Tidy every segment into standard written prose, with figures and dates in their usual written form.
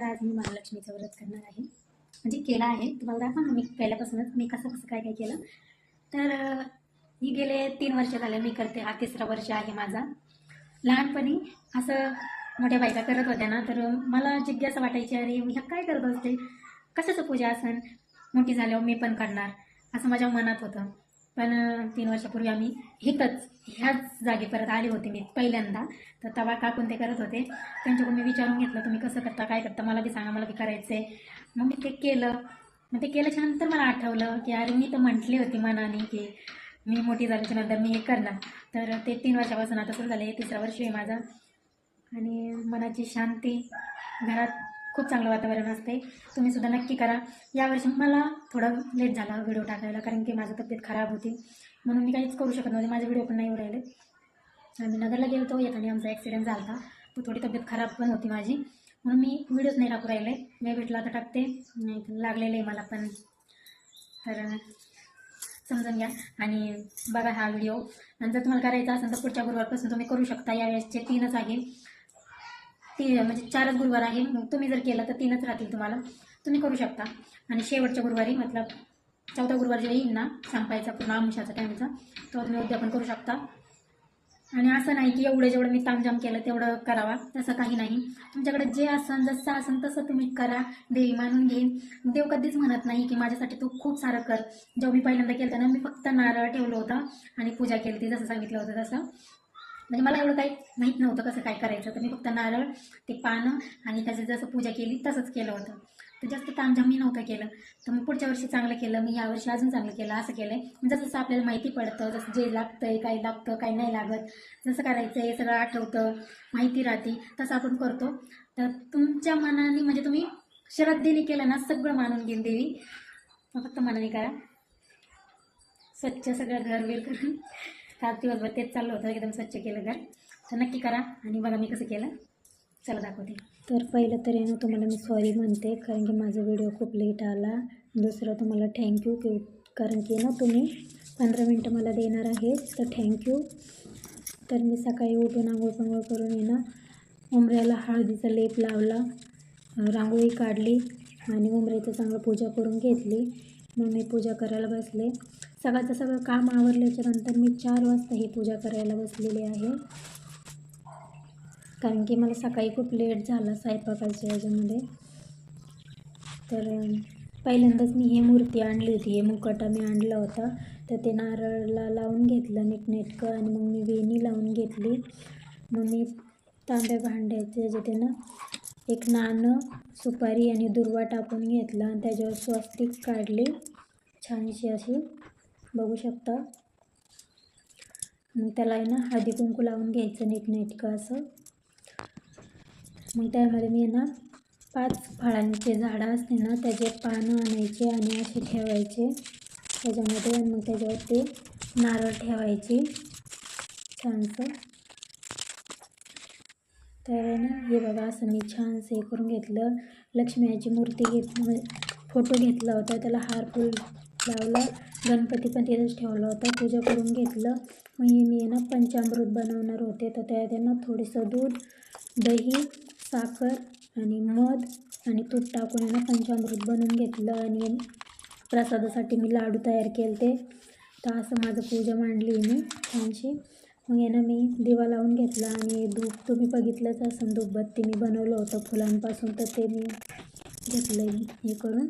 आज मी महालक्ष्मीचं व्रत करणार आहे. म्हणजे केलं आहे, तुम्हाला दाखवा ना मी पहिल्यापासूनच मी कसं कसं काय काय केलं. तर मी गेले 3 वर्ष झाले मी करते, हा 3रा वर्ष आहे माझा. लहानपणी असं मोठ्या बायका करत होत्या ना, तर मला जिज्ञासा वाटायची, अरे ह्या काय करत असते, कशाचं पूजा असन, मोठी झाल्यावर मी पण करणार असं माझ्या मनात होतं. पण 3 वर्षापूर्वी आम्ही ह्याच जागी परत आले होते मी पहिल्यांदा. तर तेव्हा काकून ते करत होते, त्यांच्याकडून मी विचारून घेतलं तुम्ही कसं करता काय करता, मला बी सांगा, मला बी करायचं आहे. मग मी ते केलं. मग ते केल्याच्या नंतर मला आठवलं की अरे मी तर म्हटली होती मनाने की मी मोठी झाल्याच्या नंतर मी हे करणार. तर ते 3 वर्षापासून आता सुरू झाले, 3रा वर्ष आहे माझा. आणि मनाची शांती, घरात खूप चांगलं वातावरण असते. तुम्ही सुद्धा नक्की करा. यावर्षी मला थोडा लेट झाला व्हिडिओ टाकायला, कारण की माझी तब्येत खराब होती म्हणून मी काहीच करू शकत नव्हते. माझे व्हिडिओ पण नाही येऊ राहिले. आम्ही नगरला गेलो होतो, येताना आमचा ॲक्सिडेंट झाला होता, तो थोडी तब्येत खराब पण होती माझी, म्हणून मी व्हिडिओज नाही टाकू राहिले. वेळ भेटला तर टाकते, नाही लागलेलं आहे मला पण, तर समजून घ्या आणि बघा हा व्हिडिओ. आणि जर तुम्हाला करायचा असेल तर पुढच्या गुरुवारपासून तुम्ही करू शकता. यावेळेसचे 3च आहे, म्हणजे 4च गुरुवार आहे. मग तुम्ही जर केलं तर 3च राहतील तुम्हाला, तुम्ही करू शकता. आणि शेवटच्या गुरुवारी मतलब 4था गुरुवार जे येईल ना संपायचा पूर्ण आमुषाचा टाईमचा, तो तुम्ही उद्यापन करू शकता. आणि असं नाही की एवढं जेवढं मी तामजाम केलं तेवढं करावा, तसं काही नाही. तुमच्याकडे जे असन जसं असन तसं तुम्ही करा, देवी मानून घेईन. देव कधीच म्हणत नाही की माझ्यासाठी तू खूप सारं कर. जेव्हा मी पहिल्यांदा केलं ना, मी फक्त नारळ ठेवलं होतं आणि पूजा केली ती, जसं सांगितलं होतं तसं. म्हणजे मला एवढं काही माहीत नव्हतं कसं काय करायचं, तर मी फक्त नारळ, ते पानं आणि त्याचं जसं पूजा केली तसंच केलं होतं. तर जास्त तामझाम मी नव्हतं केलं. तर मग पुढच्या वर्षी चांगलं केलं मी, यावर्षी अजून चांगलं केलं. असं केलं आहे जसं जसं आपल्याला माहिती पडतं, जसं जे लागतंय, काय लागतं काय नाही लागत, जसं करायचं हे सगळं आठवतं, माहिती राहते, तसं आपण करतो. तर तुमच्या मनाने म्हणजे तुम्ही श्रद्धेने केलं ना, सगळं मानून घेईन देवी. फक्त मनाने करा, स्वच्छ सगळं घर बीर करून. तर दिवसभर तेच चाललं होतं, एकदम स्वच्छ केलं घर. तर नक्की करा आणि बघा मी कसं केलं, चला दाखवते. तर पहिलं तर आहे ना तुम्हाला मी सॉरी म्हणते, कारण की माझा व्हिडिओ खूप लेट आला. दुसरं तुम्हाला थँक्यू, कारण की ना तुम्ही 15 मिनटं मला देणार आहे, तर थँक्यू. तर मी सकाळी उठून आंघोळ करून आहे ना उंबऱ्याला हळदीचा लेप लावला, रांगोळी काढली आणि उंबऱ्याचं चांगलं पूजा करून घेतली. मग मी पूजा करायला बसले. सगळं काम आवरल्याच्या नंतर मी 4 वाजता ही पूजा करायला बसलेली आहे, कारण की मला सकाळी खूप लेट झाला स्वयंपाकाच्या याच्यामध्ये. तर पहिल्यांदाच मी ही मूर्ती आणली होती, हे मुखवटा मी आणला होता, तर ते नारळाला लावून घेतलं नीटनेटकं आणि मग मी वेणी लावून घेतली. मग मी तांब्या भांड्याचे जे ते ना एक नाणं, सुपारी आणि दुर्वा टाकून घेतला आणि त्याच्यावर स्वस्तिक काढली छानशी अशी, बघू शकता. मग त्याला आहे ना हळदी कुंकू लावून घ्यायचं नीटनेटकं असं. मग त्यामध्ये मी ना 5 फळांचे झाडं असते ना, त्याचे पानं आणायचे आणि असे ठेवायचे त्याच्यामध्ये, आणि मग त्याच्यावर ते नारळ ठेवायचे छानसं. तर ना हे बघा असं मी छानसं हे करून घेतलं. लक्ष्मीची मूर्ती फोटो घेतला होता, त्याला हार फूल लावला, गणपती पण तिथेच ठेवला होता, पूजा करून घेतलं. मग हे मी ना पंचामृत बनवणार होते, तर त्यात ना थोडंसं दूध, दही, साखर आणि मध आणि तूप टाकून ना पंचामृत बनवून घेतलं. आणि प्रसादासाठी मी लाडू तयार केले ते. तर असं माझं पूजा मांडली मी छानशी. मग ना मी दिवा लावून घेतला आणि धूप तुम्ही बघितलंच असं, धूपबत्ती मी बनवलं होतं फुलांपासून, तर ते मी घेतलं हे करून.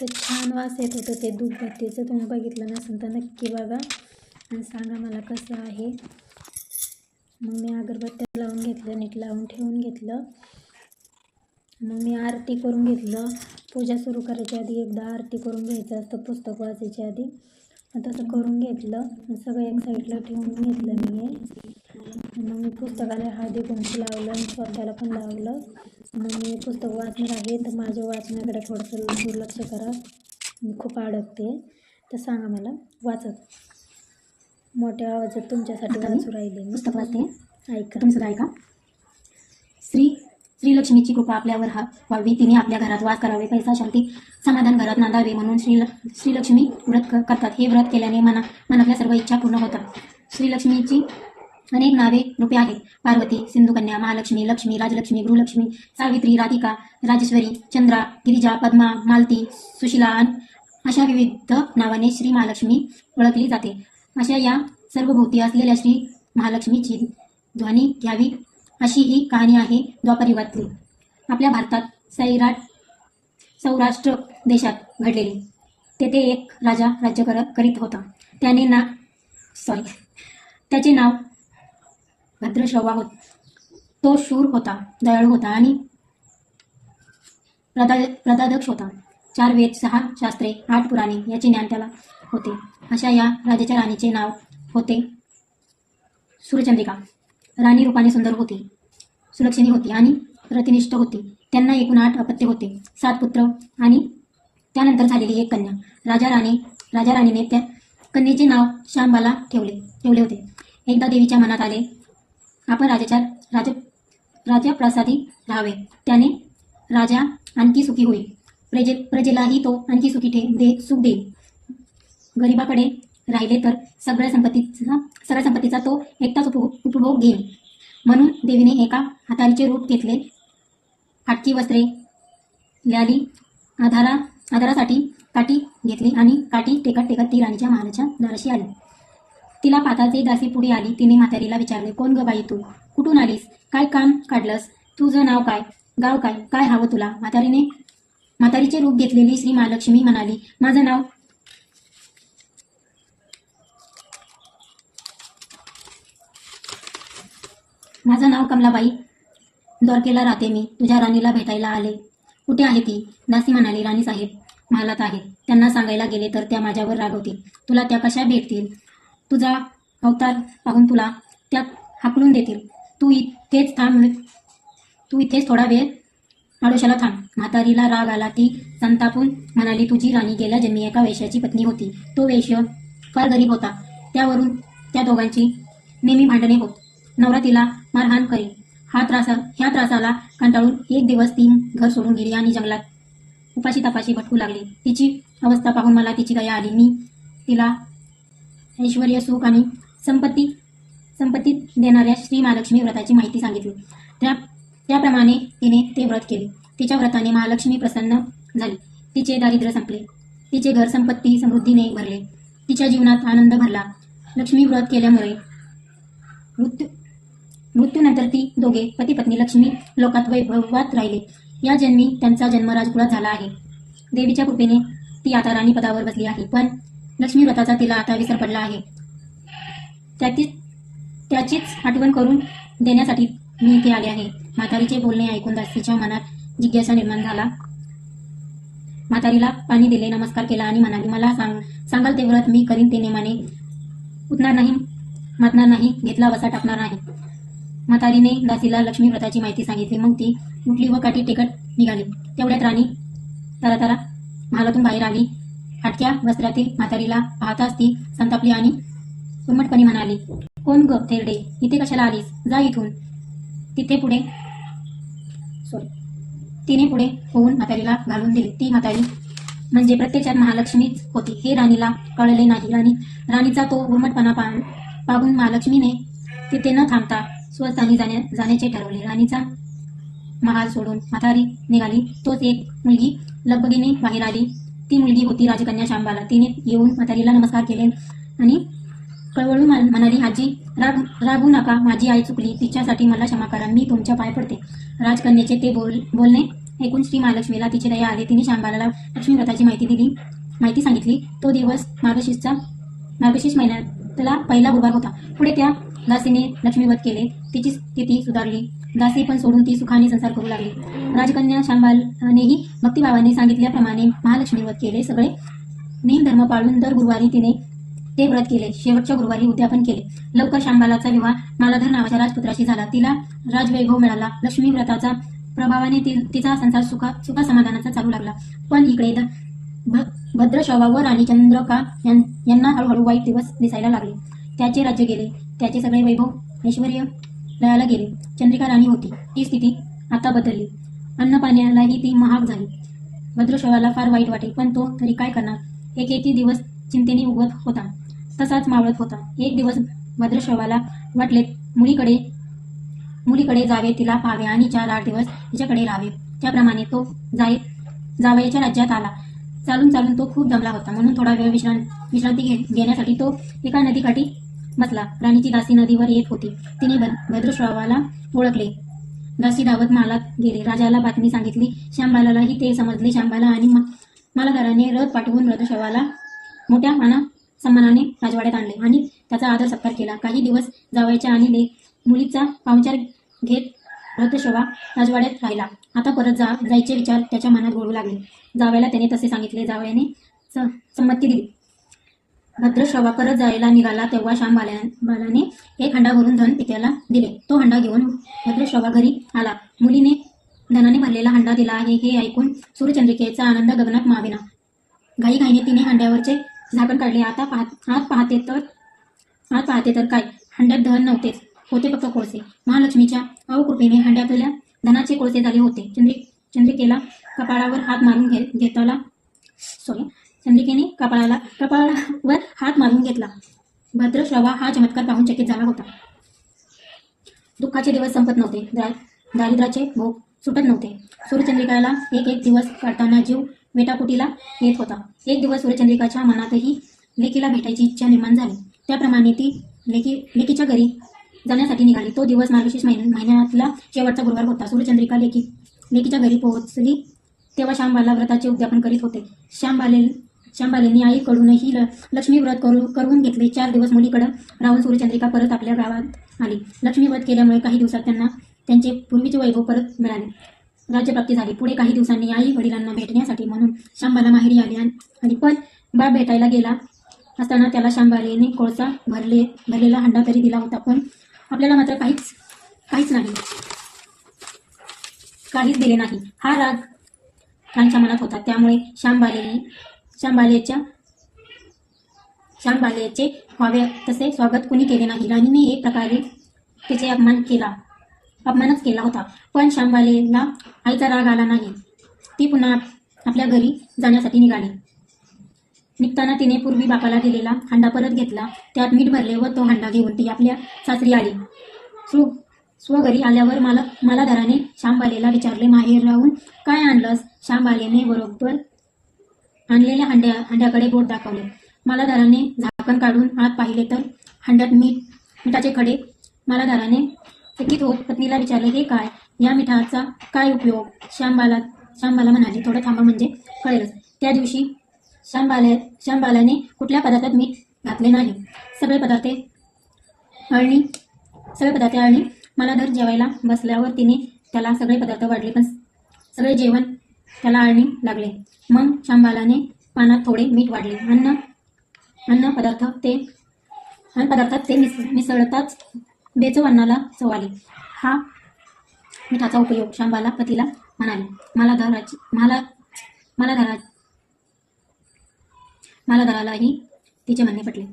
तर छान वास येत होतं ते धूपबत्तीचं, तुम्ही बघितलं नसेल तर नक्की बघा आणि सांगा मला कसं आहे. मग मी अगरबत्त्या लावून घेतलं, नीट लावून ठेवून घेतलं. मग मी आरती करून घेतलं. पूजा सुरू करायच्या आधी एकदा आरती करून घ्यायचं असतं, पुस्तक वाचायच्या आधी. तसं करून घेतलं, सगळं एक साईडला ठेवून घेतलं मी हे. मग मी पुस्तकाला हळदी कुंकू लावलं आणि स्वतःला पण लावलं. मग मी पुस्तक वाचणार आहे, तर माझ्या वाचण्याकडे थोडंसं दुर्लक्ष करा, मी खूप अडकते. तर सांगा मला, वाचत मोठ्या आवाजात तुमच्यासाठी वाचू राहिले मी, पुस्तक वाचते, ऐका तुम्ही सुद्धा ऐका. श्रीलक्ष्मीची कृपा आपल्यावर व्हावी, तिने आपल्या घरात वास करावे, पैसा शांती समाधान घरात नांदावे, म्हणून श्रीलक्ष्मी व्रत करतात. हे व्रत केल्याने मनातल्या सर्व इच्छा पूर्ण होतात. श्रीलक्ष्मीची अनेक नावे रूपे आहेत. पार्वती, सिंधुकन्या, महालक्ष्मी, लक्ष्मी, राजलक्ष्मी, गृहलक्ष्मी, सावित्री, राधिका, राजेश्वरी, चंद्रा, गिरिजा, पद्मा, मालती, सुशिला अशा विविध नावाने श्री महालक्ष्मी ओळखली जाते. अशा या सर्व भोवती असलेल्या श्री महालक्ष्मीची ध्वनी घ्यावी अशी ही कहाणी आहे द्वापर युगातली. आपल्या भारतात सौराष्ट्र देशात घडलेली. तेथे एक राजा राज्य करीत होता. त्याचे नाव भद्रश्रवा होते. तो शूर होता, दयाळू होता आणि प्रदादक्ष होता. 4 वेद, 6 शास्त्रे, 8 पुराणे याचे ज्ञान त्याला होते. अशा या राजाच्या राणीचे नाव होते सूर्यचंद्रिका. राणी रूपाने सुंदर होती, सुलक्षणी होती आणि रतिनिष्ठ होती. त्यांना एकूण 8 अपत्य होते, 7 पुत्र आणि त्यानंतर झालेली एक कन्या. राजा राणीने त्या कन्येचे नाव शांबाला ठेवले होते. एकदा देवीच्या मनात आले, आपण राजप्रासादी राहावे. त्याने राजा आणखी सुखी होईल, प्रजेलाही तो आणखी सुख देईल. गरिबाकडे राहिले तर सगळ्या संपत्तीचा तो एकटाच उपभोग घेईल. म्हणून देवीने एका हातारीचे रूप घेतले, फाटकी वस्त्रे ल्याली, आधारासाठी काठी घेतली आणि काठी टेकत ती राणीच्या महालाच्या दाराशी आली. तिला पाहताच एक दासी पुढे आली. तिने म्हातारीला विचारले, कोण ग बाई तू? कुठून आलीस? काय काम काढलंस? तुझं नाव काय? गाव काय? काय हवं तुला? म्हातारीचे रूप घेतलेली श्री महालक्ष्मी म्हणाली, माझं नाव कमलाबाई, द्वारकेला राहते मी. तुझ्या राणीला भेटायला आले. कुठे आहे ती? दासी म्हणाली, राणीसाहेब महालात आहेत. त्यांना सांगायला गेले तर त्या माझ्यावर रागवतील. तुला त्या कशा भेटतील? तुझा अवतार पाहून तुला त्या हाकलून देतील. तू इथेच थोडा वेळ आडोशाला थांब. म्हातारीला राग आला. ती संतापून म्हणाली, तुझी राणी गेल्या जन्मी एका वेश्याची पत्नी होती. तो वेश्य फार गरीब होता. त्यावरून त्या दोघांची नेहमी भांडणे होत. नवरा तिला मारहाण करी. ह्या त्रासाला कंटाळून एक दिवस ती घर सोडून गेली आणि जंगलात उपाशी तापाशी भटकू लागली. तिची अवस्था पाहून मला तिची दया आली. मी तिला ऐश्वर्य, सुख आणि संपत्ती देणाऱ्या श्री महालक्ष्मी व्रताची माहिती सांगितली. त्याप्रमाणे तिने ते व्रत केले. तिच्या व्रताने महालक्ष्मी प्रसन्न झाली. तिचे दारिद्र्य संपले. तिचे घर संपत्ती समृद्धीने भरले. तिच्या जीवनात आनंद भरला. लक्ष्मी व्रत केल्यामुळे मृत्यूनंतर ती दोघे पती पत्नी लक्ष्मी लोकात वैभवात राहिले. या जन्मी त्यांचा जन्म राजकुळात झाला आहे. देवीच्या कृपेने ती आता राणी पदावर बसली आहे. पण लक्ष्मी व्रताचा तिला आता विसर पडला आहे. त्याचीच आठवण करून देण्यासाठी मी इथे आले आहे. म्हातारीचे बोलणे ऐकून दासीच्या मनात जिज्ञासा निर्माण झाला. म्हातारीला पाणी दिले, नमस्कार केला आणि म्हणाली, मला सांगाल ते व्रत मी करीन ते नेमाने. उठणार नाही, मातणार नाही, घेतला वसा टाकणार नाही. म्हातारीने दासीला लक्ष्मी व्रताची माहिती सांगितली. मग ती उठली व काठी टेकत निघाली. तेवढ्यात राणी तारा महालातून बाहेर आली. फाटक्या वस्त्रातील म्हातारीला पाहताच ती संतापली आणि उर्मटपणे म्हणाली, कोण ग थेरडे? इथे कशाला आलीस? जा इथून. तिने पुढे होऊन म्हातारीला घालून दिले. ती म्हातारी म्हणजे प्रत्यक्षात महालक्ष्मीच होती हे राणीला कळले नाही. राणीचा तो उर्मटपणा पाहून महालक्ष्मीने तिथे न थांबता स्वस्थानी जाण्याचे ठरवले. राणीचा महाल सोडून म्हातारी निघाली. तोच एक मुलगी लगबगीने बाहेर आली. ती मुलगी होती राजकन्या शांबाला. तिने येऊन म्हातारीला नमस्कार केले आणि कळवळून म्हणाली, आजी रागू नका, माझी आई चुकली, तिच्यासाठी मला क्षमा करा, मी तुमच्या पाय पडते. राजकन्याचे ते बोलणे ऐकून श्री महालक्ष्मीला तिची दया आली. तिने शांबाला लक्ष्मी व्रताची माहिती सांगितली. तो दिवस मार्गशीर्ष महिन्यातला पहिला गुरुवार होता. पुढे त्या दासीने लक्ष्मीव्रत केले. तिची स्थिती सुधारली. दासी पण सोडून ती सुखाने संसार करू लागली. राजकन्या शांबानेही भक्तिभावाने सांगितल्याप्रमाणे महालक्ष्मी व्रत केले. सगळे नियमधर्म पाळून दर गुरुवारी तिने ते व्रत केले. शेवटच्या गुरुवारी उद्यापन केले. लवकर शांबालाचा विवाह मालाधर नावाच्या राजपुत्राशी झाला. तिला राजवैभव मिळाला. लक्ष्मी व्रताचा प्रभावाने तिचा संसार सुखा समाधानाचा चालू लागला. पण इकडे भद्रश्रवा व राणी चंद्रका यांना हळूहळू वाईट दिवस दिसायला लागले. त्याचे राज्य गेले. त्याचे सगळे वैभव ऐश्वर्य लयाला गेले. चंद्रिका राणी होती. ती स्थिती आता बदलली. अन्न पाण्यालाही ती महाग झाली. भद्रश्रवाला फार वाईट वाटे, पण तो तरी काय करणार. एक दिवस चिंतेने उगवत होता, तसाच मावळत होता. एक दिवस भद्रश्रवाला वाटले मुलीकडे जावे, तिला पाहावे आणि 4-8 दिवस तिच्याकडे राहावे. त्याप्रमाणे तो जावयाच्या राज्यात आला. चालून चालून तो खूप दमला होता, म्हणून थोडा वेळ विश्रांती घेण्यासाठी तो एका नदीकाठी बसला. राणीची दासी नदीवर येत होती. तिने भद्रश्रवाला ओळखले. दासी धावत महालात गेले. राजाला बातमी सांगितली. श्यामबालालाही ते समजले. श्यामबाला आणि मालाधाराने रथ पाठवून भद्रश्रवाला मोठ्या सन्मानाने राजवाड्यात आणले आणि त्याचा आदर सत्कार केला. काही दिवस जावयाच्या आणि मुलीचा पाहुणचार घेत भद्रश्रवा राजवाड्यात राहिला. आता परत जायचे विचार त्याच्या मनात घोळू लागले. जावयाला त्याने तसे सांगितले. जावयाने संमती दिली. भद्रश्रवा परत जायला निघाला तेव्हा श्यामबालाने एक हंडा भरून धन पित्याला दिले. तो हंडा घेऊन भद्रश्रवा घरी आला. मुलीने धनाने भरलेला हंडा दिला आहे हे ऐकून सूर्यचंद्रिकेचा आनंद गगनात मावेना. घाईघाईने तिने हंड्यावरचे झाकण काढले. आत पाहते तर काय, हंड्यात धन नव्हतेच, होते फक्त कोळसे. महालक्ष्मीच्या अवकृपेने हंड्यातल्या धनाचे कोळसे झाले होते. चंद्रिकेला कपाळावर हात मारून चंद्रिकेने कपाळावर हात मारून घेतला. भद्रश्रवा हा चमत्कार पाहून चकित झाला होता. दुःखाचे दिवस संपत नव्हते, दारिद्र्याचे भोग सुटत नव्हते. सूर्यचंद्रिकाला एक दिवस काढताना जीव वेटाकुटीला येत होता. एक दिवस सूर्यचंद्रिकाच्या मनातही लेकीला भेटायची इच्छा निर्माण झाली. त्याप्रमाणे ती लेकीच्या घरी जाण्यासाठी निघाली. तो दिवस मार्गशीर्ष महिन्यातला शेवटचा गुरुवार होता. सूर्यचंद्रिका लेकीच्या घरी पोहोचली तेव्हा श्यामबाला व्रताचे उद्यापन करीत होते. श्यामबालेंनी आईकडूनही लक्ष्मी व्रत करून घेतले. 4 दिवस मुलीकडं राहून सूर्यचंद्रिका परत आपल्या गावात आली. लक्ष्मी व्रत केल्यामुळे काही दिवसात त्यांना त्यांचे पूर्वीचे वैभव परत मिळाले. राज्यप्राप्ती झाली. पुढे काही दिवसांनी आई वडिलांना भेटण्यासाठी म्हणून श्यामबाला माहेरी आली. पण बाप भेटायला गेला असताना त्याला श्यामबालेने कोळसा भरलेला हंडा तरी दिला होता, पण आपल्याला मात्र काहीच दिले नाही. हा राग राणीच्या मनात होता. त्यामुळे श्यामबालेचे व्हावे तसे स्वागत कुणी केले नाही. राणीने एक प्रकारे तिचे अपमानच केला होता. पण श्यामबालेला आईचा राग आला नाही. ती पुन्हा आपल्या घरी जाण्यासाठी निघाली. निघताना तिने पूर्वी बापाला दिलेला हंडा परत घेतला. त्यात मीठ भरले व तो हंडा घेऊन ती आपल्या सासरी आली. स्वघरी आल्यावर मालाधाराने श्यामबालेला विचारले, माहेर राहून काय आणलंस? श्यामबालेने बरोबर आणलेल्या हंड्याकडे बोट दाखवले. मालाधाराने झाकण काढून आत पाहिले तर हंड्यात मिठाचे खडे. मालाधाराने चकित होत पत्नीला विचारले, हे काय? या मिठाचा काय उपयोग? श्यामबाला म्हणाली, थोडं थांबा म्हणजे कळेलच. त्या दिवशी श्यामबालाने कुठल्या पदार्थात मीठ घातले नाही. सगळे पदार्थ आळणी. मालाधार जेवायला बसल्यावर तिने त्याला सगळे पदार्थ वाढले, पण सगळे जेवण त्याला आळणी लागले. मग श्यामबालाने पानात थोडे मीठ वाढले. अन्न पदार्थात ते मिसळताच बेचव अन्नाला चव आली. हा मिठाचा उपयोग श्यामबाला पतीला म्हणाली. मालाधारालाही तिचे म्हणणे पटले.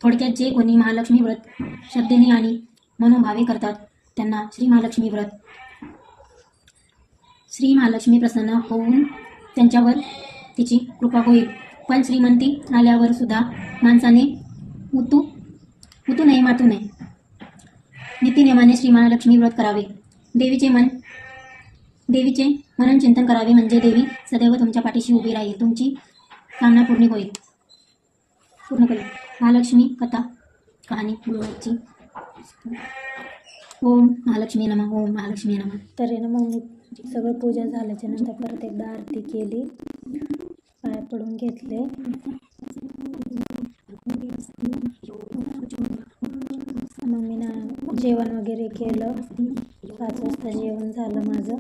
थोडक्यात जे कोणी महालक्ष्मी व्रत श्रद्धेने आणि मनोभावे करतात त्यांना श्री महालक्ष्मी प्रसन्न होऊन त्यांच्यावर तिची कृपा होईल. पण श्रीमंती आल्यावर सुद्धा माणसाने उतू नये, मातू नये. नीतिनियमाने श्री महालक्ष्मी व्रत करावे. देवीचे मनन चिंतन करावे, म्हणजे देवी सदैव तुमच्या पाठीशी उभी राहील, तुमची कामना पूर्ण करेल. महालक्ष्मी कहाणी गुरुवारची. ओम महालक्ष्मी नमः. ओम महालक्ष्मी नमः. तर मग मी सगळं पूजा झाल्याच्या नंतर परत एकदा आरती केली, पाया पडून घेतले. मग मी जेवण वगैरे केलं. 5 वाजता जेवण झालं माझं.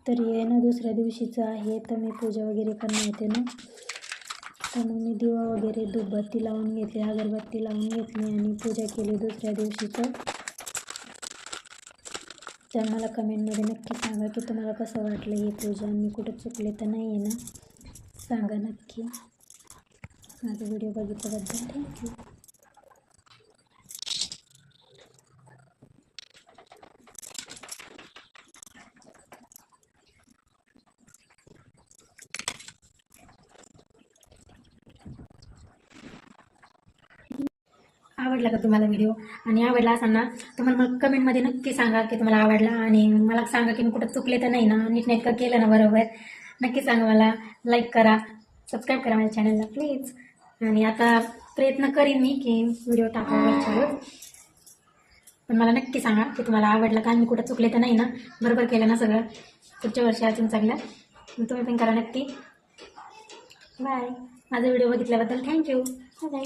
तर हे दुसऱ्या दिवशीचं आहे, तर मी पूजा वगैरे करणार होते ना, तर मग मी दिवा वगैरे धूपबत्ती लावून घेतली, अगरबत्ती लावून घेतली आणि पूजा केली दुसऱ्या दिवशीचं. तर मला कमेंटमध्ये नक्की सांगा की तुम्हाला कसं वाटलं ही पूजा. मी कुठं चुकले तर नाही आहे ना, सांगा नक्की. माझा व्हिडिओ बघितल्याबद्दल थँक्यू. वाटला का तुम्हाला व्हिडिओ, आणि आवडला असाल ना तर मला कमेंटमध्ये नक्की सांगा की तुम्हाला आवडला, आणि मला सांगा की मी कुठं चुकले तर नाही ना, नीटनेटकं केलं ना बरोबर. नक्की सांगा मला. लाईक करा, सबस्क्राईब करा माझ्या चॅनलला प्लीज. आणि आता प्रयत्न करीन मी की व्हिडिओ टाकावा, पण मला नक्की सांगा की तुम्हाला आवडलं का, मी कुठं चुकले तर नाही ना, बरोबर केलं ना सगळं. पुढच्या वर्षी अजून चांगलं तुम्ही पण करा नक्की. बाय. माझा व्हिडिओ बघितल्याबद्दल थँक्यू. बाय.